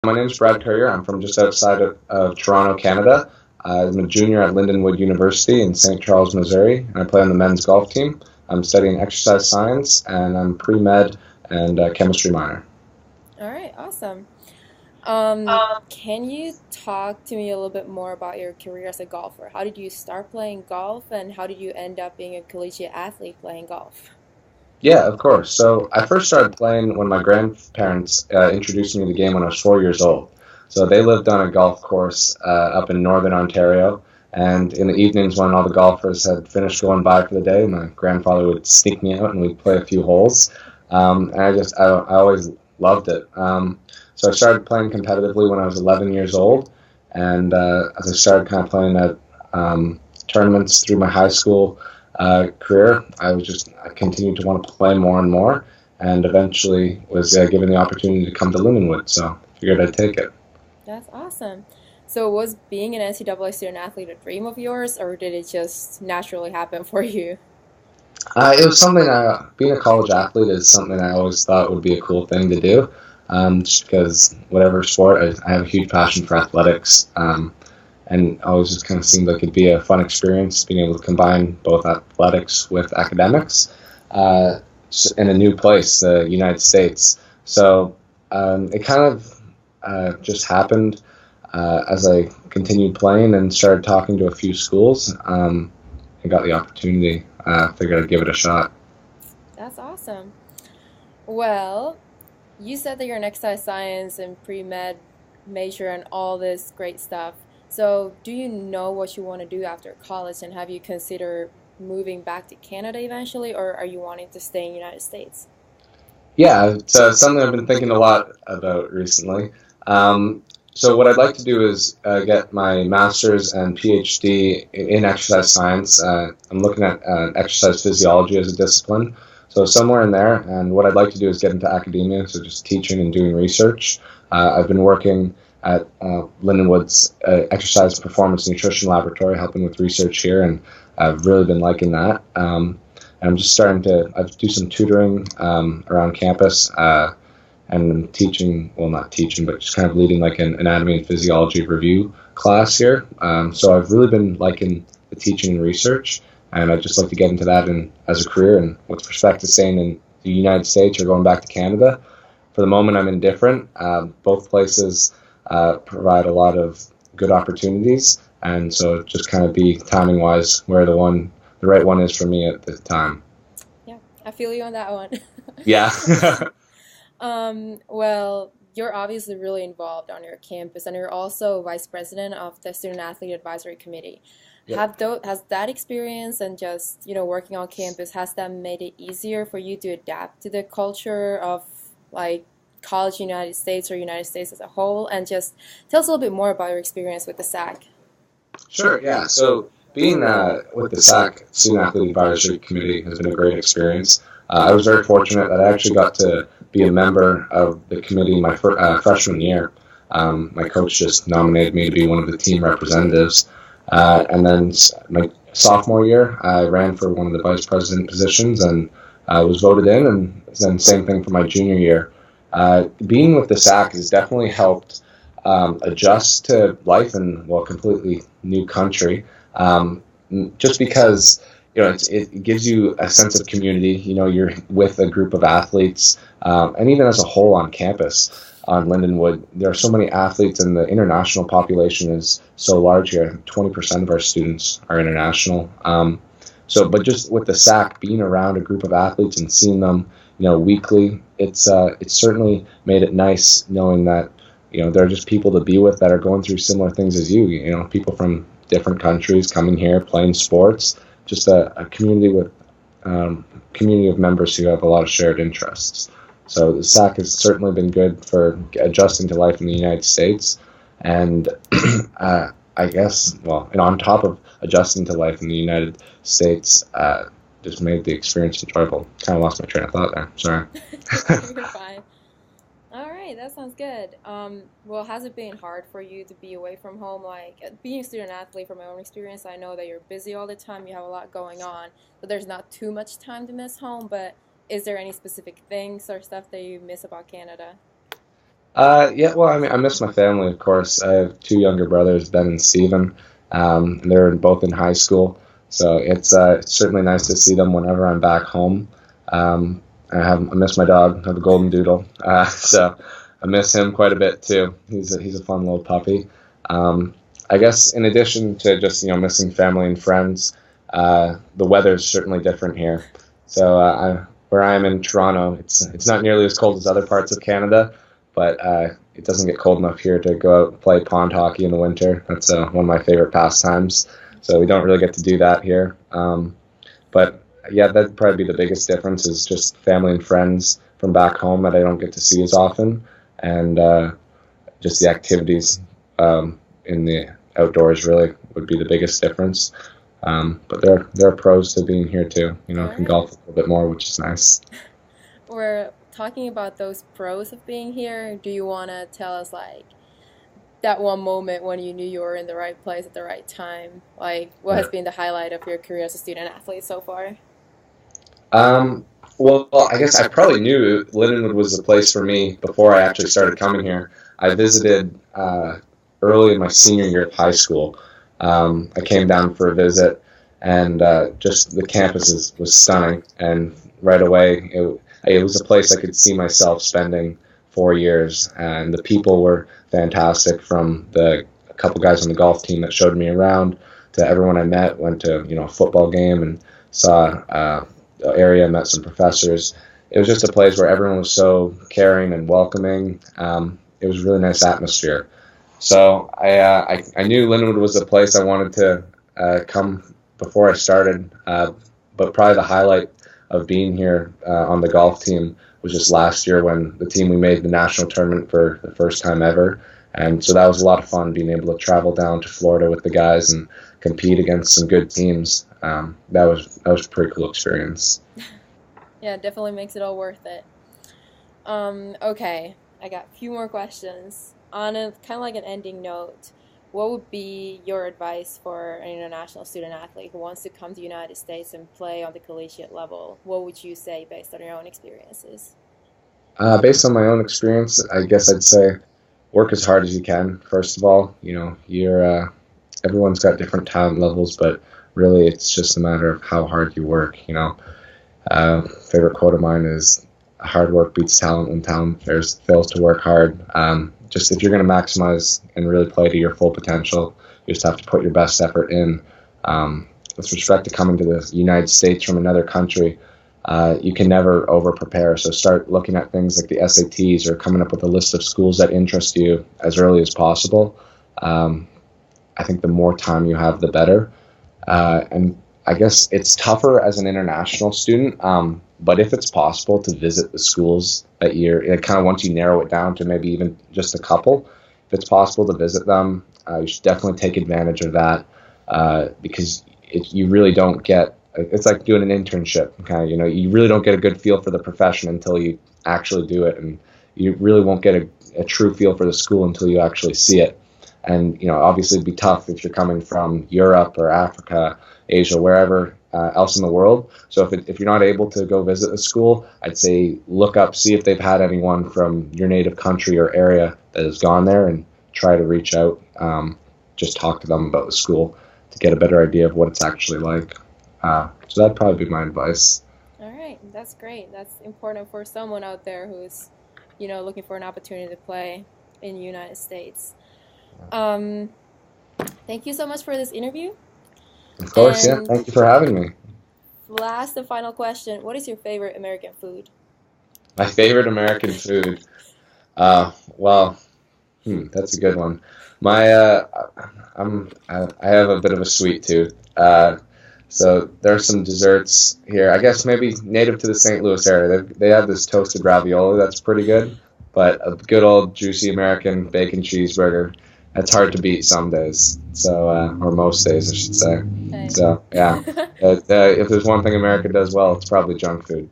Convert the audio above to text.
My name is Brad Currier. I'm from just outside of Toronto, Canada. I'm a junior at Lindenwood University in St. Charles, Missouri, and I play on the men's golf team. I'm studying exercise science, and I'm pre-med and chemistry minor. All right, awesome. Can you talk to me a little bit more about your career as a golfer? How did you start playing golf, and how did you end up being a collegiate athlete playing golf? Yeah, of course. So I first started playing when my grandparents introduced me to the game when I was 4 years old. So they lived on a golf course up in northern Ontario. And in the evenings, when all the golfers had finished going by for the day, my grandfather would sneak me out and we'd play a few holes. And I always loved it. So I started playing competitively when I was 11 years old. And as I started kind of playing at tournaments through my high school career, I continued to want to play more and more, and eventually was given the opportunity to come to Lindenwood. So figured I'd take it. That's awesome. So, was being an NCAA student athlete a dream of yours, or did it just naturally happen for you? It was something. Being a college athlete is something I always thought would be a cool thing to do. Just because whatever sport, I have a huge passion for athletics. And always just kind of seemed like it'd be a fun experience being able to combine both athletics with academics in a new place, the United States. So it kind of just happened as I continued playing and started talking to a few schools. I got the opportunity. Figured I'd give it a shot. That's awesome. Well, you said that you're an exercise science and pre-med major and all this great stuff. So, do you know what you want to do after college, and have you considered moving back to Canada eventually, or are you wanting to stay in the United States? Yeah, it's something I've been thinking a lot about recently. Um, so what I'd like to do is get my master's and PhD in exercise science. I'm looking at exercise physiology as a discipline, so somewhere in there. And what I'd like to do is get into academia, so just teaching and doing research. I've been working at Lindenwood's Exercise Performance Nutrition Laboratory, helping with research here, and I've really been liking that. I'm just starting to I do some tutoring around campus and I'm teaching, well, not teaching, but just kind of leading like an anatomy and physiology review class here. So I've really been liking the teaching and research, and I'd just like to get into that as a career. And with respect to staying in the United States or going back to Canada, for the moment I'm indifferent. Both places provide a lot of good opportunities, and so just kind of be timing wise where the right one is for me at the time. Yeah, I feel you on that one. Yeah. Well, you're obviously really involved on your campus, and you're also vice president of the Student Athlete Advisory Committee. Yep. Has that experience and just, working on campus, has that made it easier for you to adapt to the culture of like college in the United States or United States as a whole? And just tell us a little bit more about your experience with the SAC. Sure, yeah. So being with the SAC, Student Athlete Advisory Committee, has been a great experience. I was very fortunate that I actually got to be a member of the committee my freshman year. My coach just nominated me to be one of the team representatives. And then my sophomore year, I ran for one of the vice president positions and was voted in. And then same thing for my junior year. Being with the SAC has definitely helped adjust to life in, well, a completely new country. Just because it gives you a sense of community. You're with a group of athletes, and even as a whole on campus on Lindenwood, there are so many athletes, and the international population is so large here. 20% of our students are international. But just with the SAC, being around a group of athletes and seeing them, weekly, it's certainly made it nice knowing that there are just people to be with that are going through similar things as you. People from different countries coming here, playing sports, just a community of members who have a lot of shared interests. So the SAC has certainly been good for adjusting to life in the United States, and I guess, well, and on top of adjusting to life in the United States, just made the experience enjoyable. Kind of lost my train of thought there. Sorry. You're fine. All right, that sounds good. Well, has it been hard for you to be away from home? Like being a student athlete, from my own experience, I know that you're busy all the time. You have a lot going on, but there's not too much time to miss home. But is there any specific things or stuff that you miss about Canada? Yeah, well, I mean, I miss my family, of course. I have two younger brothers, Ben and Steven. And they're both in high school, so it's certainly nice to see them whenever I'm back home. Um, I miss my dog. I have a golden doodle, so I miss him quite a bit too. He's a fun little puppy. Um, I guess in addition to just missing family and friends, the weather's certainly different here. So where I am in Toronto, it's not nearly as cold as other parts of Canada, but it doesn't get cold enough here to go out and play pond hockey in the winter. That's one of my favorite pastimes. So we don't really get to do that here. But yeah, that'd probably be the biggest difference is just family and friends from back home that I don't get to see as often, and just the activities in the outdoors really would be the biggest difference. But there are pros to being here too. All Can right. golf a little bit more, which is nice. We're talking about those pros of being here. Do you want to tell us like that one moment when you knew you were in the right place at the right time? Like, what has been the highlight of your career as a student athlete so far? Um, well, I guess I probably knew Lindenwood was the place for me before I actually started coming here. I visited early in my senior year of high school. I came down for a visit, and just the campus was stunning. And right away, it was a place I could see myself spending 4 years. And the people were fantastic. From the a couple guys on the golf team that showed me around to everyone I met. Went to a football game and saw area, met some professors. It was just a place where everyone was so caring and welcoming. It was a really nice atmosphere. So I knew Linwood was a place I wanted to come before I started. But probably the highlight of being here on the golf team was just last year when the team we made the national tournament for the first time ever. And so that was a lot of fun being able to travel down to Florida with the guys and compete against some good teams. That was a pretty cool experience. Yeah, it definitely makes it all worth it. Okay, I got a few more questions. On a kind of like an ending note, what would be your advice for an international student athlete who wants to come to the United States and play on the collegiate level? What would you say based on your own experiences? Based on my own experience, I guess I'd say work as hard as you can. First of all, you're everyone's got different talent levels, but really it's just a matter of how hard you work. Favorite quote of mine is hard work beats talent when talent fails to work hard. Just if you're going to maximize and really play to your full potential, you just have to put your best effort in. With respect to coming to the United States from another country, you can never over prepare. So start looking at things like the SATs or coming up with a list of schools that interest you as early as possible. Um, I think the more time you have, the better. And I guess it's tougher as an international student, but if it's possible to visit the schools that kind of once you narrow it down to maybe even just a couple, if it's possible to visit them, you should definitely take advantage of that because you really don't get. It's like doing an internship. Okay, you really don't get a good feel for the profession until you actually do it, and you really won't get a true feel for the school until you actually see it. And obviously, it'd be tough if you're coming from Europe or Africa, Asia, wherever else in the world. So if you're not able to go visit the school, I'd say look up, see if they've had anyone from your native country or area that has gone there, and try to reach out. Just talk to them about the school to get a better idea of what it's actually like. So that'd probably be my advice. All right, that's great. That's important for someone out there who's, looking for an opportunity to play in the United States. Um, Thank you so much for this interview. Of course, yeah. And Thank you for having me. last and final question, what is your favorite American food? My favorite American food. Well, that's a good one. My I have a bit of a sweet tooth. So there are some desserts here. I guess maybe native to the St. Louis area. They have this toasted ravioli that's pretty good, but a good old juicy American bacon cheeseburger that's hard to beat some days. So or most days, I should say. Okay. So yeah, if there's one thing America does well, it's probably junk food.